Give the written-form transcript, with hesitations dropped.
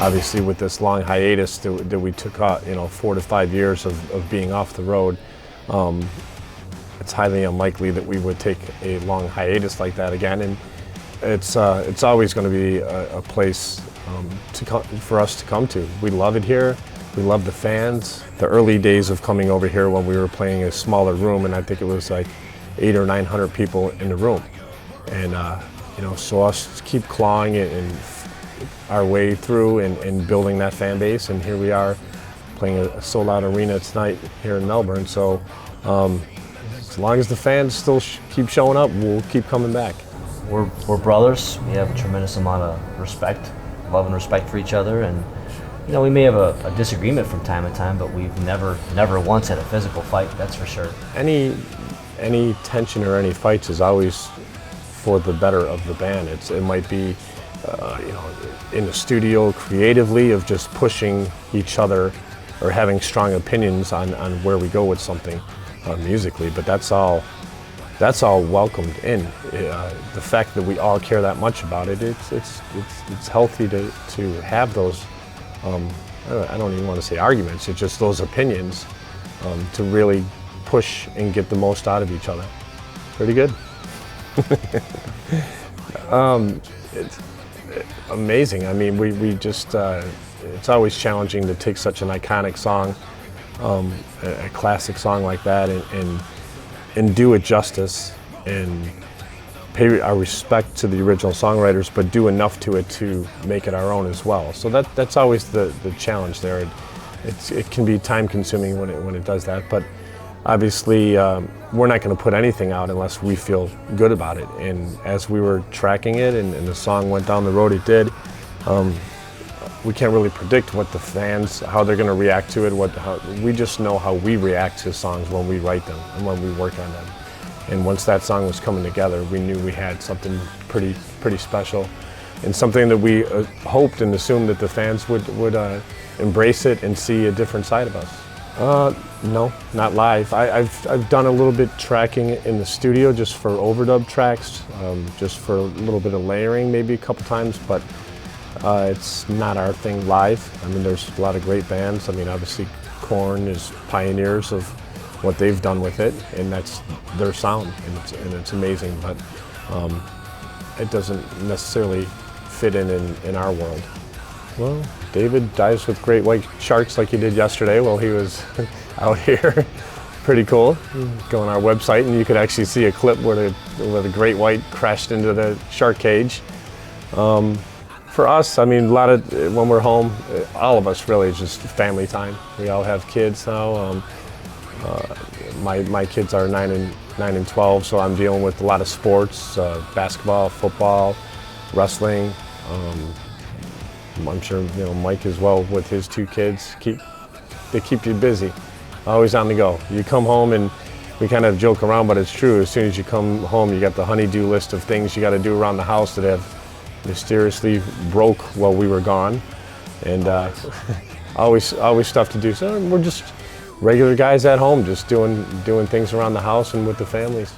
Obviously, with this long hiatus that we took, 4 to 5 years of being off the road, it's highly unlikely that we would take a long hiatus like that again. And it's always going to be a place for us to come to. We love it here. We love the fans. The early days of coming over here when we were playing a smaller room, and I think it was like 800 or 900 people in the room. And so us keep clawing it and our way through and building that fan base, and here we are playing a sold-out arena tonight here in Melbourne. So as long as the fans still keep showing up, we'll keep coming back. We're brothers. We have a tremendous amount of respect, love and respect for each other, and we may have a disagreement from time to time, but we've never once had a physical fight, that's for sure. Any tension or any fights is always for the better of the band. It might be in the studio creatively of just pushing each other or having strong opinions on where we go with something musically, but that's all welcomed in. The fact that we all care that much about it, it's healthy to have those, I don't even want to say arguments, it's just those opinions to really push and get the most out of each other. Pretty good. It's amazing. I mean, we just, it's always challenging to take such an iconic song, a classic song like that, and do it justice and pay our respect to the original songwriters, but do enough to it to make it our own as well. So that's always the challenge there. It can be time consuming when it does that, but obviously we're not going to put anything out unless we feel good about it. And as we were tracking it and the song went down the road it did, we can't really predict what the fans, how they're going to react to it. We just know how we react to songs when we write them and when we work on them. And once that song was coming together, we knew we had something pretty special, and something that we hoped and assumed that the fans would embrace it and see a different side of us. No, not live. I've done a little bit tracking in the studio just for overdub tracks, just for a little bit of layering maybe a couple times, but it's not our thing live. I mean, there's a lot of great bands. I mean, obviously Korn is pioneers of what they've done with it, and that's their sound, and it's amazing, but it doesn't necessarily fit in our world. Well, David dives with great white sharks like he did yesterday while he was out here. Pretty cool. Go on our website and you could actually see a clip where the great white crashed into the shark cage. For us, I mean, when we're home, all of us really, it's just family time. We all have kids now. My kids are 9 and 12, so I'm dealing with a lot of sports, basketball, football, wrestling. I'm sure Mike as well with his 2 kids. They keep you busy, always on the go. You come home and we kind of joke around, but it's true. As soon as you come home, you got the honey-do list of things you got to do around the house that have mysteriously broke while we were gone, and always stuff to do. So we're just regular guys at home, just doing things around the house and with the families.